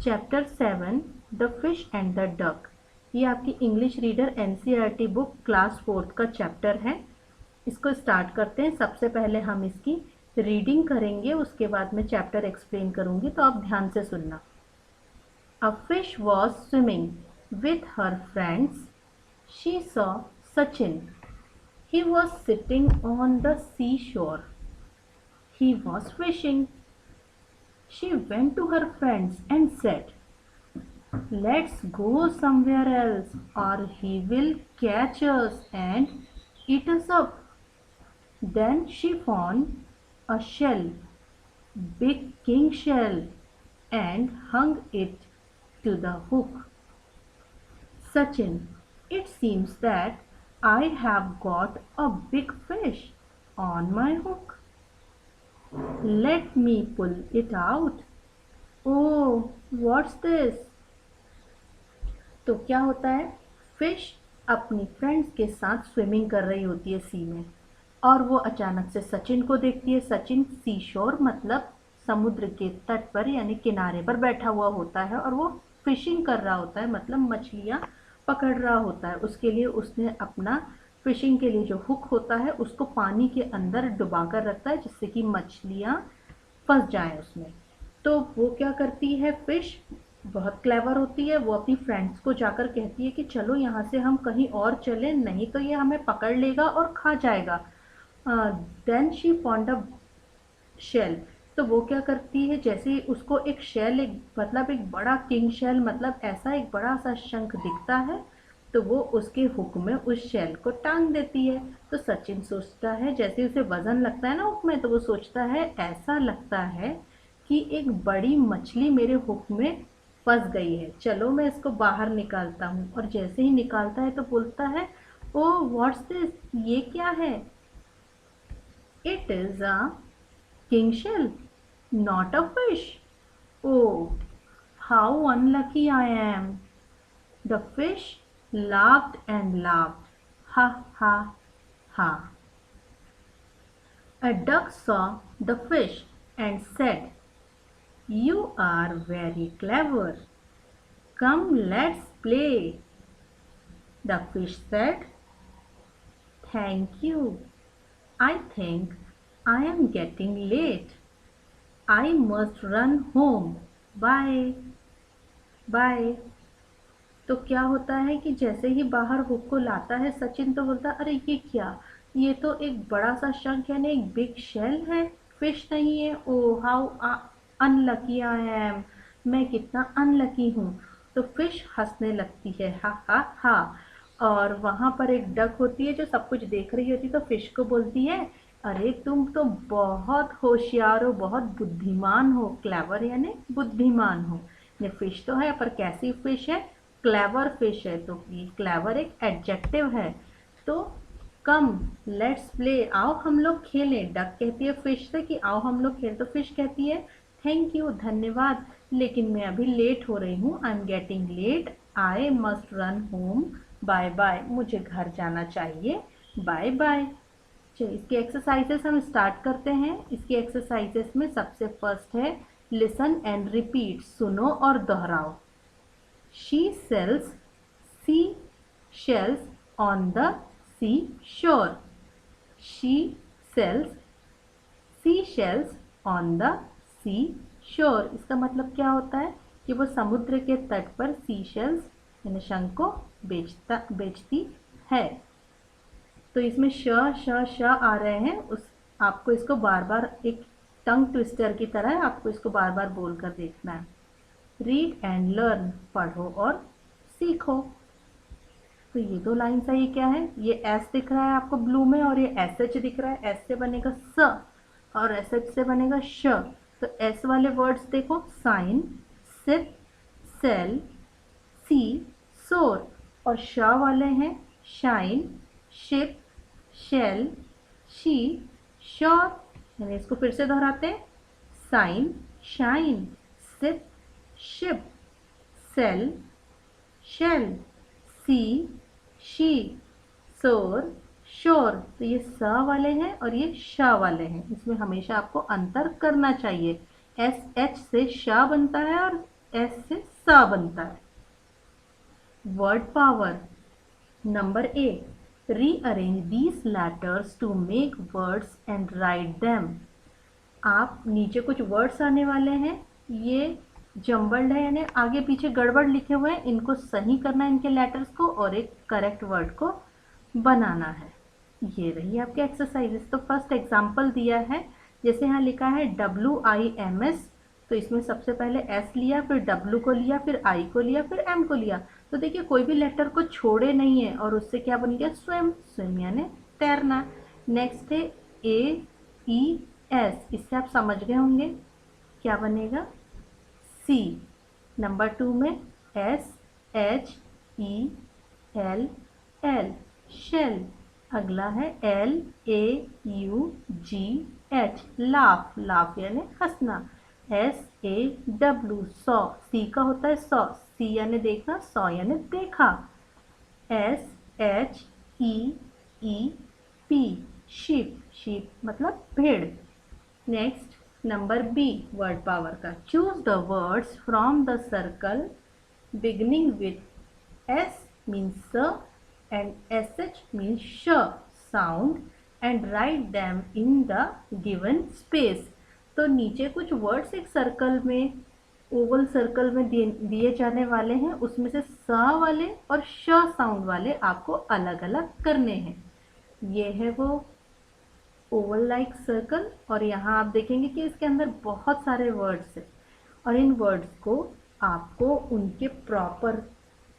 Chapter 7 the fish and the duck. ये आपकी English reader NCERT book class 4 का chapter है। इसको स्टार्ट करते हैं। सबसे पहले हम इसकी रीडिंग करेंगे, उसके बाद मैं चैप्टर एक्सप्लेन करूंगी, तो आप ध्यान से सुनना। A fish was swimming with her friends. She saw Sachin. He was sitting on the seashore. He was fishing. She went to her friends and said, "Let's go somewhere else, or he will catch us and eat us up." Then she found a shell, big king shell, and hung it to the hook. Sachin, it seems that I have got a big fish on my hook. Let me pull it out. Oh, what's this? तो क्या होता है, fish अपनी friends के साथ swimming कर रही होती है सी में, और वो अचानक से सचिन को देखती है। सचिन सी शोर मतलब समुद्र के तट पर यानी किनारे पर बैठा हुआ होता है, और वो फिशिंग कर रहा होता है, मतलब मछलियाँ पकड़ रहा होता है। उसके लिए उसने अपना फिशिंग के लिए जो हुक होता है उसको पानी के अंदर डुबा कर रखता है, जिससे कि मछलियाँ फंस जाएं उसमें। तो वो क्या करती है, फिश बहुत क्लेवर होती है। वो अपनी फ्रेंड्स को जाकर कहती है कि चलो यहाँ से हम कहीं और चलें, नहीं तो ये हमें पकड़ लेगा और खा जाएगा। Then she found a shell. तो वो क्या करती है, जैसे ही उसको एक शेल, एक मतलब एक बड़ा किंग शेल, मतलब ऐसा एक बड़ा सा शंख दिखता है, तो वो उसके हुक में उस शेल को टांग देती है। तो सचिन सोचता है, जैसे उसे वजन लगता है ना हुक में, तो वो सोचता है ऐसा लगता है कि एक बड़ी मछली मेरे हुक में फंस गई है, चलो मैं इसको बाहर निकालता हूँ। और जैसे ही निकालता है तो बोलता है, ओह व्हाट्स दिस, ये क्या है? It is a king shell, not a fish. Oh, how unlucky I am. The fish laughed and laughed. Ha ha ha. A duck saw the fish and said, "You are very clever. Come, let's play." The fish said, "Thank you. I think I am getting late. I must run home. Bye. Bye." तो क्या होता है कि जैसे ही बाहर hook को लाता है सचिन, तो बोलता है, अरे ये क्या, ये तो एक बड़ा सा शंख यानी एक बिग शेल है, फिश नहीं है। ओ हाउ अनलकी आई एम, मैं कितना अनलकी हूँ। तो फिश हंसने लगती है, हा हा हा। और वहाँ पर एक डक होती है जो सब कुछ देख रही होती है, तो फिश को बोलती है, अरे तुम तो बहुत होशियार हो, बहुत बुद्धिमान हो। क्लेवर यानी बुद्धिमान हो। ये फिश तो है, पर कैसी फिश है? क्लेवर फिश है। तो ये क्लेवर एक एडजेक्टिव है। तो कम लेट्स प्ले, आओ हम लोग खेलें। डक कहती है फिश से कि आओ हम लोग खेलें। तो फिश कहती है, थैंक यू, धन्यवाद, लेकिन मैं अभी लेट हो रही हूँ। I am getting late, I must run home. Bye bye, मुझे घर जाना चाहिए। Bye bye. चलिए इसकी एक्सरसाइजेस हम स्टार्ट करते हैं। इसकी एक्सरसाइजेस में सबसे फर्स्ट है लिसन एंड रिपीट, सुनो और दोहराओ। She sells seashells on the seashore. She sells seashells on the seashore. इसका मतलब क्या होता है कि वो समुद्र के तट पर सीशेल्स यानी शंख को बेचती है। तो इसमें श आ रहे हैं, उस आपको इसको बार बार एक टंग ट्विस्टर की तरह आपको इसको बार बार बोल कर देखना है। रीड एंड लर्न, पढ़ो और सीखो। तो ये दो लाइन सा ये क्या है, ये एस दिख रहा है आपको ब्लू में, और ये एस एच दिख रहा है। एस से बनेगा स और एस एच से बनेगा श। तो एस वाले वर्ड्स देखो, साइन, सिप, सेल, सी, सोर। और श वाले हैं shine, ship, shell, she, sure. यानी इसको फिर से दोहराते हैं, sign, shine, sip, ship, sell, shell, sea, she, sore, shore. तो ये स वाले हैं और ये श वाले हैं, इसमें हमेशा आपको अंतर करना चाहिए। एस एच से श बनता है और एस से स बनता है। Word power number A, rearrange these letters to make words and write them. आप नीचे कुछ वर्ड्स आने वाले हैं, ये जम्बल्ड है यानी आगे पीछे गड़बड़ लिखे हुए हैं, इनको सही करना है इनके लेटर्स को और एक करेक्ट वर्ड को बनाना है। ये रही आपकी एक्सरसाइजेस। तो फर्स्ट एग्जांपल दिया है, जैसे यहाँ लिखा है WIMS, तो इसमें सबसे पहले S लिया, फिर W को लिया, फिर I को लिया, फिर M को लिया। तो देखिए कोई भी लेटर को छोड़े नहीं है और उससे क्या बन गया, स्विम। स्विम यानी तैरना। नेक्स्ट है AES, इससे आप समझ गए होंगे क्या बनेगा, सी। नंबर 2 में SHELL, शेल। अगला है LAUGH, लाफ। लाफ यानी हंसना। SAW, सौ। सी का होता है सौ, सी यानी देखना, सौ यानी देखा। SHEEP, sheep. शीप मतलब भेड़। Next number B, word power का। Choose the words from the circle beginning with S means sir and SH means sh sound and write them in the given space। तो नीचे कुछ words एक circle में, Oval circle में दिए जाने वाले हैं, उसमें से स वाले और श साउंड वाले आपको अलग अलग करने हैं। ये है वो ओवल लाइक सर्कल और यहाँ आप देखेंगे कि इसके अंदर बहुत सारे वर्ड्स हैं और इन वर्ड्स को आपको उनके प्रॉपर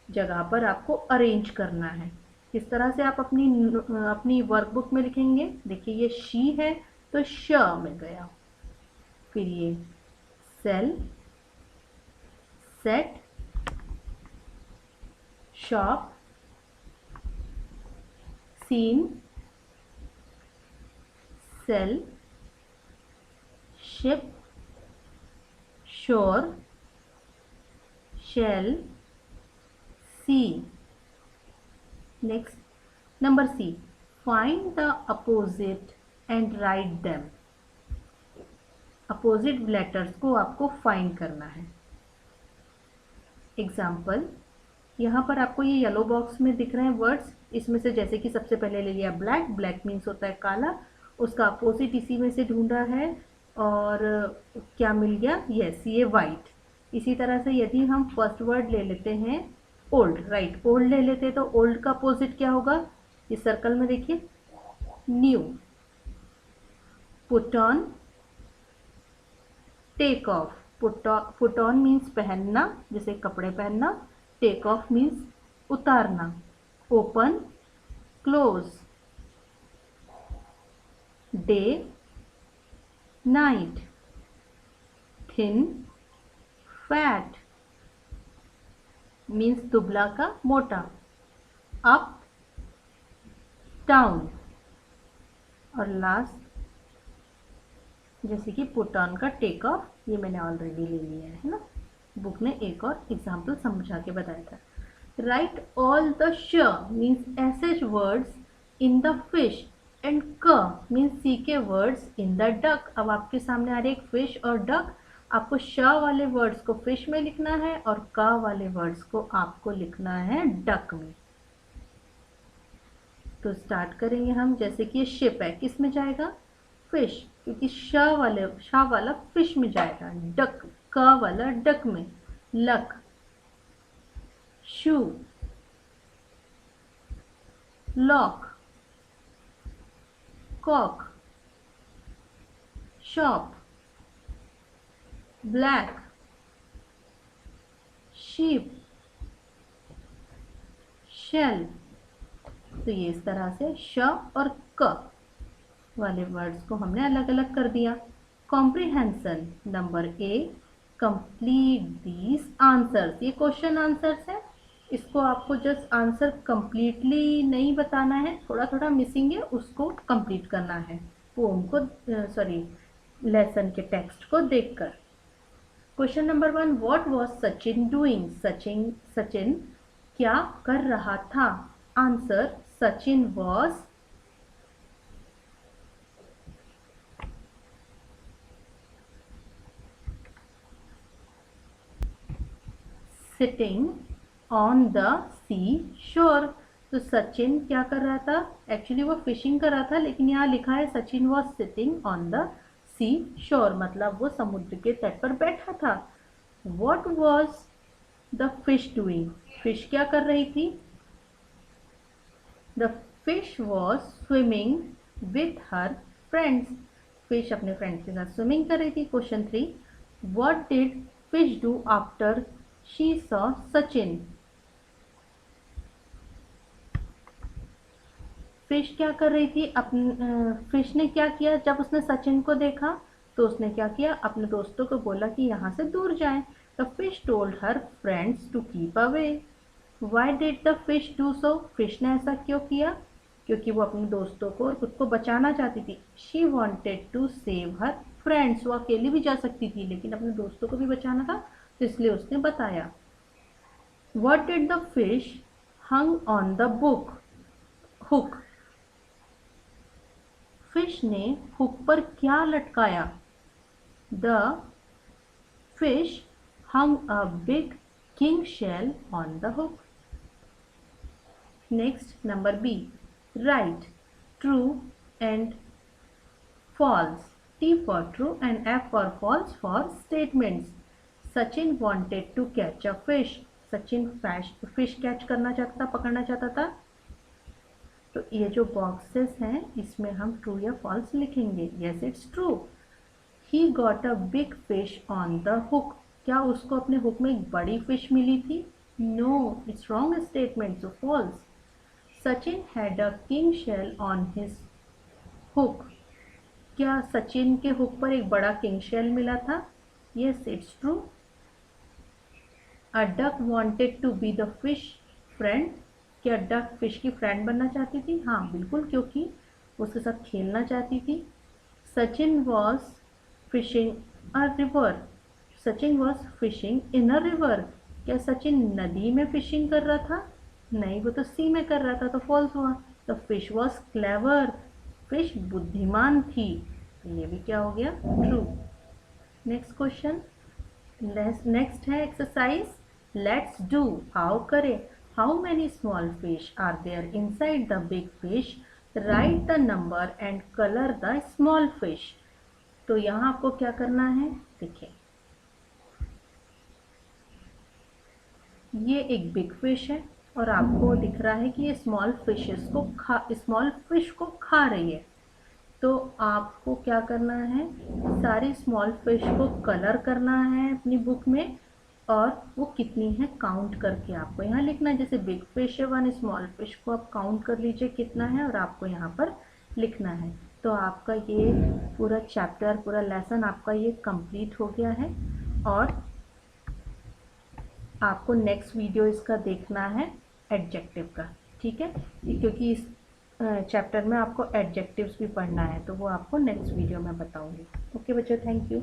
जगह पर आपको अरेंज करना है। किस तरह से आप अपनी वर्कबुक में लिखेंगे, देखिए ये शी है तो श में गया, फिर ये sell, set, shop, seen, sale, ship, shore, shell, sea. Next number C, find the opposite and write them. Opposite letters को आपको फाइंड करना है। एग्जाम्पल, यहाँ पर आपको ये येलो बॉक्स में दिख रहे हैं वर्ड्स, इसमें से जैसे कि सबसे पहले ले लिया ब्लैक। ब्लैक मीन्स होता है काला, उसका अपोजिट इसी में से ढूंढा है और क्या मिल गया, यस ये वाइट। इसी तरह से यदि हम फर्स्ट वर्ड ले लेते हैं ओल्ड, राइट, ओल्ड ले लेते हैं तो ओल्ड का अपोजिट क्या होगा, इस सर्कल में देखिए new. Put on, take off. Put on means पहनना, जैसे कपड़े पहनना। टेक ऑफ मीन्स उतारना। Open, close. Day, night. Thin, fat means दुबला का मोटा। Up, down. और लास्ट जैसे कि पुट ऑन का टेक ऑफ, ये मैंने ऑलरेडी ले लिया है ना, बुक ने एक और एग्जाम्पल समझा के बताया था। राइट ऑल द श means SH words in the fish and क मीन्स सी के वर्ड्स इन द डक। अब आपके सामने आ रही एक फिश और डक, आपको श वाले वर्ड्स को फिश में लिखना है और क वाले वर्ड्स को आपको लिखना है डक में। तो स्टार्ट करेंगे हम, जैसे कि ये शिप है, किस में जाएगा, फिश, क्योंकि श वाला फिश में जाएगा। डक, क वाला डक में। Luck, shoe, lock, cock, shop, black, sheep, shell. तो ये इस तरह से श और क वाले वर्ड्स को हमने अलग अलग कर दिया। Comprehension number A, complete these answers. ये क्वेश्चन आंसर्स है, इसको आपको जस्ट आंसर कंप्लीटली नहीं बताना है, थोड़ा थोड़ा मिसिंग है उसको कंप्लीट करना है पोम को, सॉरी लेसन के टेक्स्ट को देखकर। Question number 1, what was Sachin doing. Sachin क्या कर रहा था। Answer, Sachin was sitting on the sea shore. तो सचिन क्या कर रहा था? एक्चुअली वो फिशिंग कर रहा था, लेकिन यहाँ लिखा है Sachin was sitting on the sea shore, मतलब वो समुद्र के तट पर बैठा था। What was the fish doing? Fish क्या कर रही थी? The fish was swimming with her friends. Fish अपने फ्रेंड्स के साथ स्विमिंग कर रही थी। Question 3, what did fish do after she saw Sachin? Fish क्या कर रही थी? फिश ने क्या किया जब उसने सचिन को देखा? तो उसने क्या किया? अपने दोस्तों को बोला कि यहाँ से दूर जाएं। The fish told her friends to keep away. Why did the fish do so? Fish ने ऐसा क्यों किया? क्योंकि वो अपने दोस्तों को और खुद को बचाना चाहती थी। She wanted to save her friends. वो अकेली भी जा सकती थी, लेकिन अपने दोस्तों को भी बचाना था, तो इसलिए उसने बताया। What did the fish hung on the hook? फिश ने हुक पर क्या लटकाया? The fish hung a big king shell on the hook. Next, number B, write true and false. T for true and F for false for statements. Sachin wanted to catch a fish. Sachin fish catch करना चाहता था, पकड़ना चाहता था। तो ये जो boxes हैं इसमें हम ट्रू या फॉल्स लिखेंगे। Yes, it's true. He got a big fish on the hook. क्या उसको अपने हुक में एक बड़ी फिश मिली थी? No, it's wrong statement, so false. Sachin had a king shell on his hook. क्या सचिन के हुक पर एक बड़ा किंग शेल मिला था? Yes, it's true. A duck wanted to be the fish friend. क्या डक फिश की फ्रेंड बनना चाहती थी? हाँ बिल्कुल, क्योंकि उसके साथ खेलना चाहती थी। Sachin was fishing a river. Sachin was fishing in a river. क्या सचिन नदी में फिशिंग कर रहा था? नहीं, वो तो सी में कर रहा था, तो फॉल्स हुआ। The fish was clever. Fish बुद्धिमान थी, तो ये भी क्या हो गया? ट्रू। नेक्स्ट क्वेश्चन, नेक्स्ट है एक्सरसाइज लेट्स डू। आओ करें। How many small fish are there inside the big fish? Write the number and colour the small fish. तो यहाँ आपको क्या करना है? देखिए, ये एक बिग फिश है और आपको दिख रहा है कि ये स्मॉल फिश को खा रही है। तो आपको क्या करना है? सारी स्मॉल फिश को कलर करना है अपनी बुक में, और वो कितनी है काउंट करके आपको यहाँ लिखना है। जैसे बिग फिश है 1, स्मॉल फिश को आप काउंट कर लीजिए कितना है, और आपको यहाँ पर लिखना है। तो आपका ये पूरा चैप्टर, पूरा लेसन आपका ये कंप्लीट हो गया है। और आपको नेक्स्ट वीडियो इसका देखना है एडजेक्टिव का, ठीक है? क्योंकि इस चैप्टर में आपको एडजेक्टिव्स भी पढ़ना है, तो वो आपको नेक्स्ट वीडियो में बताऊंगी। ओके बच्चों, थैंक यू।